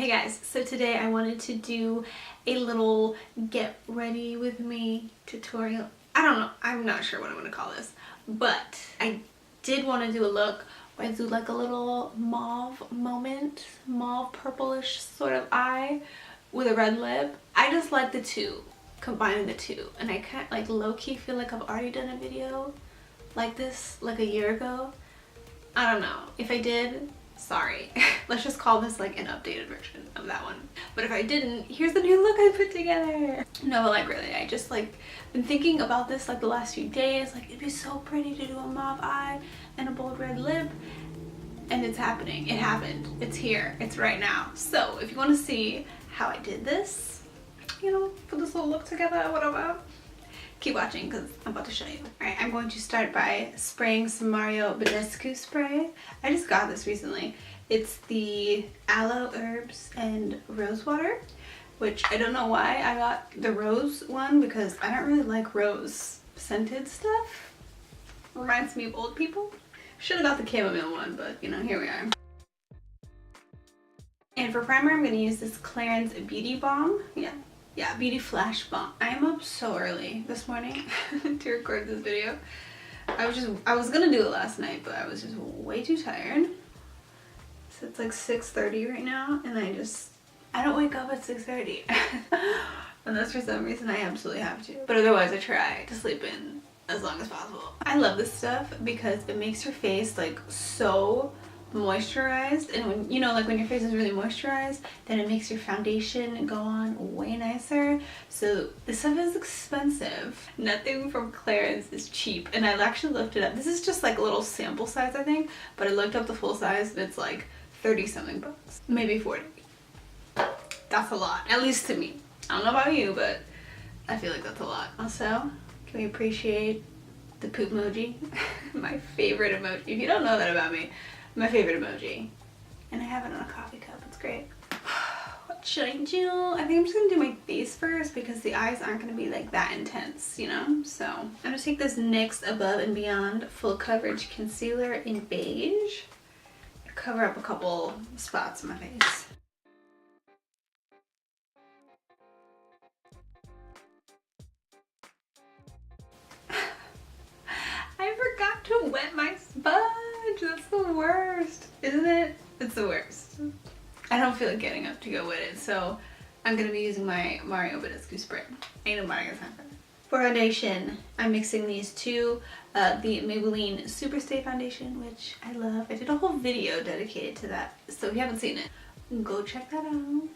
Hey guys, so today I wanted to do a little get ready with me tutorial. I don't know, I'm not sure what I'm going to call this, but I did want to do a look where I do like a little mauve moment, mauve purplish sort of eye with a red lip. I just like the two, combining the two, and I kind of like low-key feel like I've already done a video like this like a year ago. I don't know. If I did, sorry. Let's just call this like an updated version of that one. But if I didn't, here's the new look I put together. No, but like really, I just like been thinking about this like the last few days. Like it'd be so pretty to do a mauve eye and a bold red lip. And it's happening. It happened. It's here. It's right now. So if you want to see how I did this, you know, put this little look together, whatever, keep watching because I'm about to show you. Alright, I'm going to start by spraying some Badescu spray. I just got this recently. It's the aloe herbs and rose water, which I don't know why I got the rose one because I don't really like rose scented stuff. Reminds me of old people. Should have got the chamomile one, but you know, here we are. And for primer, I'm going to use this Clarins Beauty Balm. Yeah, Beauty Flash Balm. I'm up so early this morning to record this video. I was gonna do it last night, but I was just way too tired. So it's like 6:30 right now, and I don't wake up at 6:30. Unless for some reason I absolutely have to. But otherwise I try to sleep in as long as possible. I love this stuff because it makes your face like so moisturized, and when you know, like when your face is really moisturized, then it makes your foundation go on way nicer. So this stuff is expensive. Nothing from Clarins is cheap, and I actually looked it up. This is just like a little sample size, I think, but I looked up the full size and it's like 30 something bucks, maybe 40. That's a lot, at least to me. I don't know about you, but I feel like that's a lot. Also, can we appreciate the poop emoji? My favorite emoji. If you don't know that about me, my favorite emoji. And I have it on a coffee cup. It's great. What should I do? I think I'm just gonna do my face first because the eyes aren't gonna be like that intense, you know? So I'm gonna take this NYX Above and Beyond Full Coverage Concealer in beige. Cover up a couple spots on my face. I forgot to wet my sponge. That's the worst, isn't it? It's the worst. I don't feel like getting up to go with it, so I'm gonna be using my Badescu spray. Ain't nobody got time for that. For foundation, I'm mixing these two, the Maybelline Superstay foundation, which I love. I did a whole video dedicated to that, so if you haven't seen it, go check that out.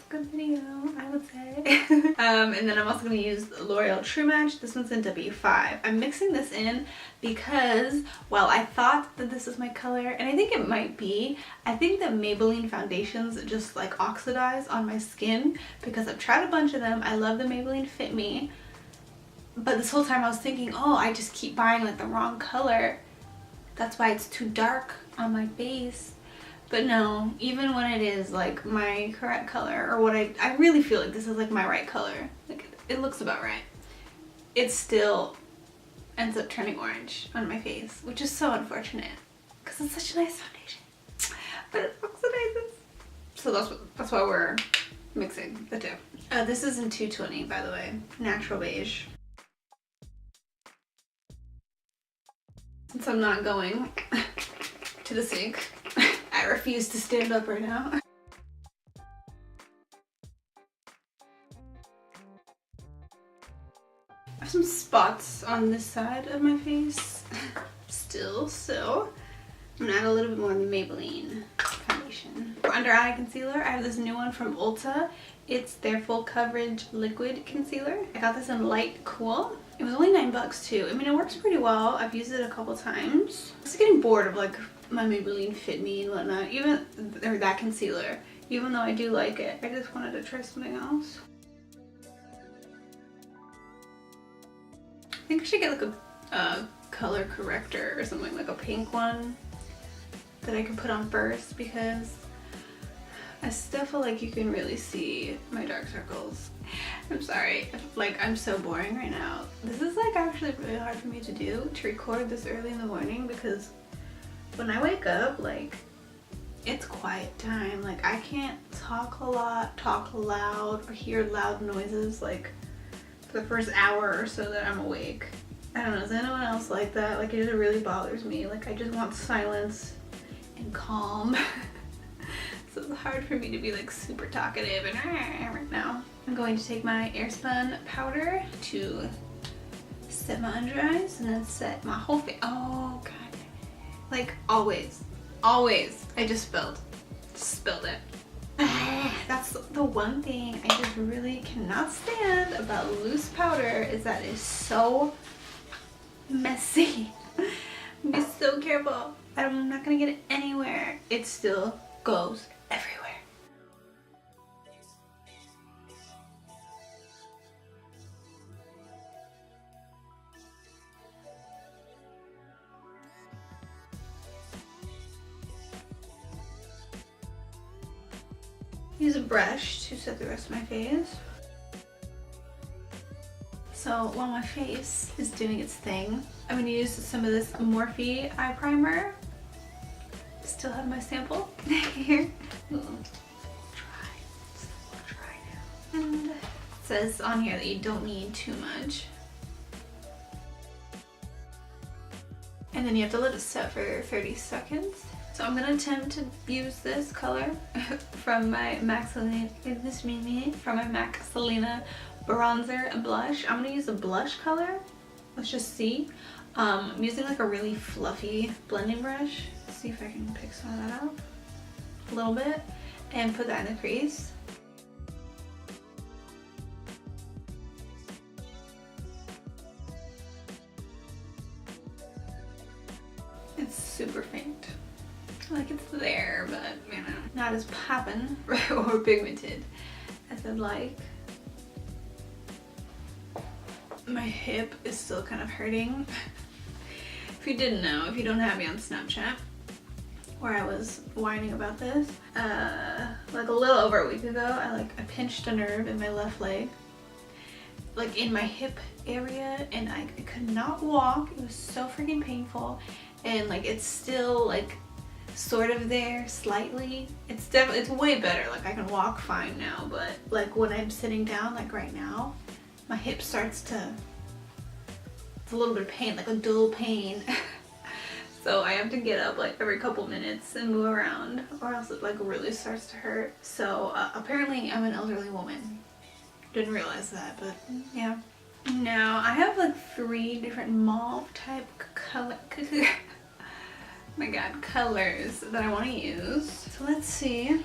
Good video, I would say. And then I'm also going to use L'Oreal True Match. This one's in W5. I'm mixing this in because, well, I thought that this is my color, and I think it might be. I think that Maybelline foundations just like oxidize on my skin because I've tried a bunch of them. I love the Maybelline Fit Me, but this whole time I was thinking, oh, I just keep buying like the wrong color. That's why it's too dark on my face. But no, even when it is like my correct color, or what I really feel like this is like my right color, like it looks about right, it still ends up turning orange on my face, which is so unfortunate because it's such a nice foundation, but it oxidizes. So that's why we're mixing the two. This is in 220, by the way, natural beige. Since I'm not going to the sink, I refuse to stand up right now. I have some spots on this side of my face still, so I'm gonna add a little bit more of the Maybelline foundation. For under eye concealer, I have this new one from Ulta. It's their full coverage liquid concealer. I got this in light cool. It was only $9 too. I mean, it works pretty well. I've used it a couple times. I was getting bored of like my Maybelline Fit Me and whatnot, or that concealer. Even though I do like it, I just wanted to try something else. I think I should get like a color corrector or something, like a pink one that I could put on first, because I still feel like you can really see my dark circles. I'm sorry, like I'm so boring right now. This is like actually really hard for me to record this early in the morning, because when I wake up, like it's quiet time. Like I can't talk a lot, talk loud, or hear loud noises like for the first hour or so that I'm awake. I don't know, is anyone else like that? Like it just really bothers me. Like I just want silence and calm. So it's hard for me to be like super talkative and right now. I'm going to take my Airspun powder to set my under eyes and then set my whole face. Oh god. Like always. Always. I just spilled it. That's the one thing I just really cannot stand about loose powder is that it's so messy. Be so careful. I'm not gonna get it anywhere. It still goes everywhere. Use a brush to set the rest of my face. So while my face is doing its thing, I'm going to use some of this Morphe eye primer. Still have my sample here. Ooh, dry. It's a little dry now. And it says on here that you don't need too much. And then you have to let it set for 30 seconds. So I'm gonna attempt to use this color from my MacXSelena Bronzer and blush. I'm gonna use a blush color. Let's just see. I'm using like a really fluffy blending brush. Let's see if I can pick some of that out a little bit and put that in the crease. It's super faint. Like it's there, but you know, not as poppin' or pigmented as I'd like. My hip is still kind of hurting. If you didn't know, if you don't have me on Snapchat, where I was whining about this, like a little over a week ago, I pinched a nerve in my left leg, like in my hip area, and I could not walk. It was so freaking painful, and like it's still like sort of there slightly. It's way better. Like I can walk fine now, but like when I'm sitting down, like right now, my hip starts to, it's a little bit of pain, like a dull pain. So I have to get up like every couple minutes and move around, or else it like really starts to hurt. So apparently I'm an elderly woman. Didn't realize that, but yeah. Now I have like 3 different mauve type color my god, colors that I want to use. So let's see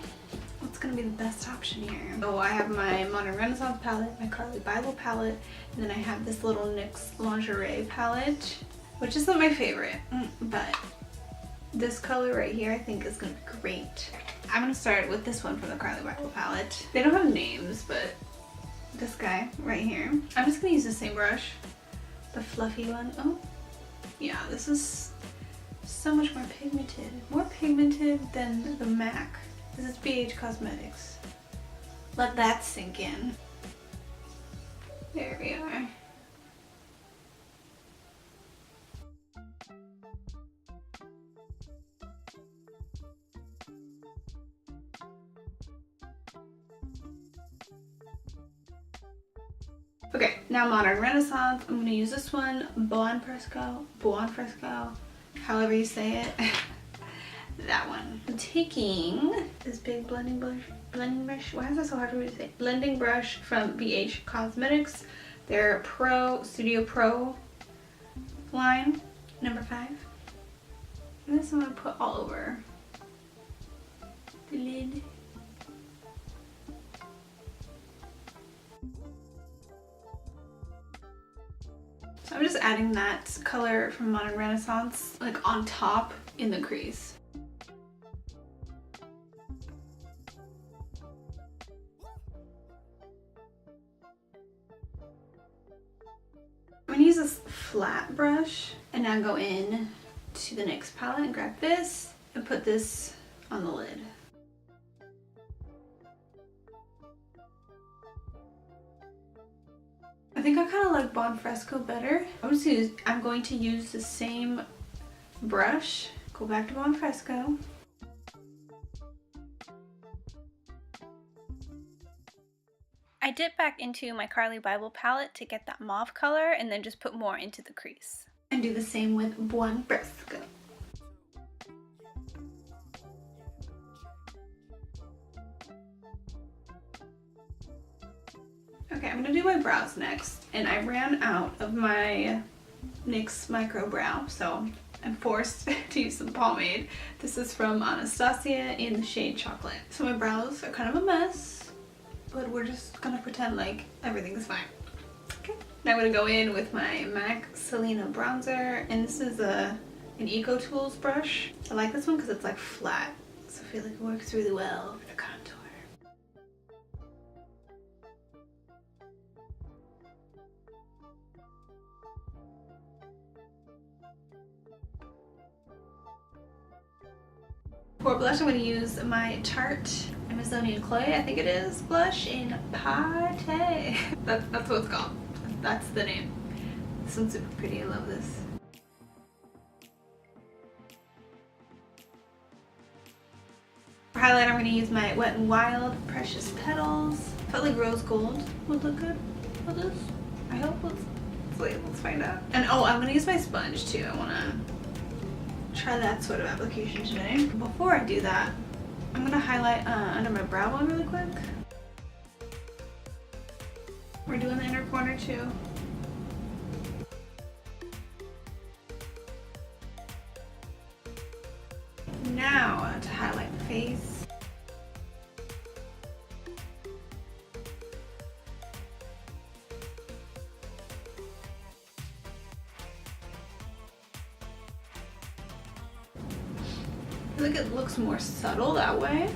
what's gonna be the best option here. So I have my Modern Renaissance palette, my Carli Bybel palette, and then I have this little NYX Lingerie Palette, which isn't my favorite, but this color right here I think is gonna be great. I'm gonna start with this one from the Carli Bybel palette. They don't have names, but this guy right here. I'm just gonna use the same brush, the fluffy one. Oh, yeah, this is so much more pigmented. More pigmented than the MAC. This is BH Cosmetics. Let that sink in. There we are. Okay, now Modern Renaissance. I'm gonna use this one, Buon Fresco, however you say it. That one. I'm taking this big blending brush. Why is that so hard for me to say? Blending brush from BH Cosmetics. Their Studio Pro line, number 5. And this I'm gonna put all over the lid. So I'm just adding that color from Modern Renaissance like on top in the crease. I'm gonna use this flat brush and now go in to the NYX palette and grab this and put this on the lid. I think I kind of like Buon Fresco better. I'm going to use the same brush, go back to Buon Fresco. I dipped back into my Carli Bybel palette to get that mauve color and then just put more into the crease. And do the same with Badescu. Okay, I'm gonna do my brows next, and I ran out of my NYX Micro Brow, so I'm forced to use some pomade. This is from Anastasia in the shade Chocolate. So my brows are kind of a mess, but we're just gonna pretend like everything's fine. Okay, now I'm gonna go in with my MacXSelena Bronzer, and this is an Eco Tools brush. I like this one because it's like flat, so I feel like it works really well for the contour. For blush, I'm going to use my Tarte Amazonian Clay, I think it is, blush in Paarty. That's what it's called. That's the name. This one's super pretty. I love this. For highlight, I'm going to use my Wet n Wild Precious Petals. Felt like rose gold would look good with this. I hope. Let's find out. And oh, I'm going to use my sponge too. I want to try that sort of application today. Before I do that, I'm going to highlight under my brow bone really quick. We're doing the inner corner too. Now to highlight the face. I feel like it looks more subtle that way,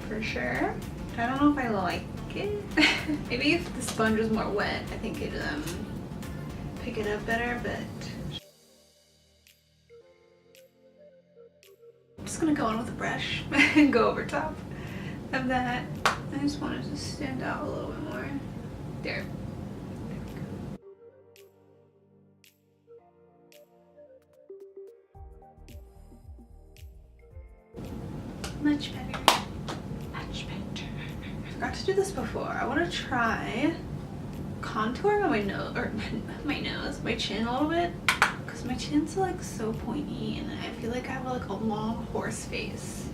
for sure. I don't know if I like it. Maybe if the sponge was more wet, I think it'd pick it up better, but I'm just gonna go in with a brush and go over top of that. I just want it to stand out a little bit more. There. Much better. Much better. I forgot to do this before. I want to try contour on my nose, or my chin a little bit, because my chin's like so pointy and I feel like I have like a long horse face.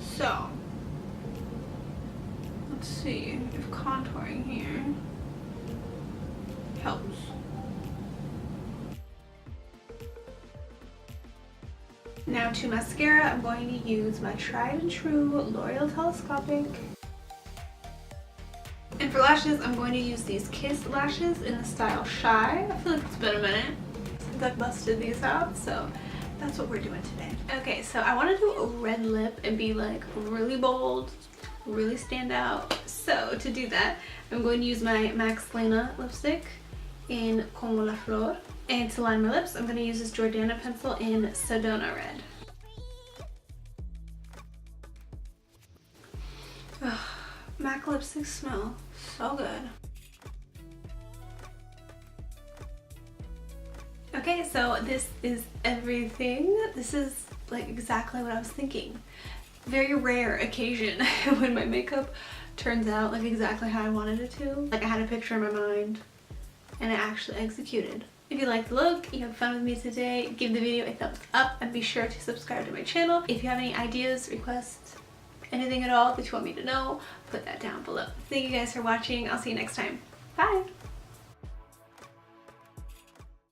So let's see if contouring here helps. Now to mascara, I'm going to use my tried and true L'Oreal Telescopic. And for lashes, I'm going to use these Kiss lashes in the style Shy. I feel like it's been a minute since I've busted these out, so that's what we're doing today. Okay, so I want to do a red lip and be like really bold, really stand out. So to do that, I'm going to use my MacXSelena lipstick in Como la Flor. And to line my lips, I'm going to use this Jordana pencil in Sedona Red. Ugh, MAC lipsticks smell so good. Okay, so this is everything. This is like exactly what I was thinking. Very rare occasion when my makeup turns out like exactly how I wanted it to. Like I had a picture in my mind and I actually executed. If you liked the look, you had fun with me today, give the video a thumbs up and be sure to subscribe to my channel. If you have any ideas, requests, anything at all that you want me to know, put that down below. Thank you guys for watching. I'll see you next time. Bye!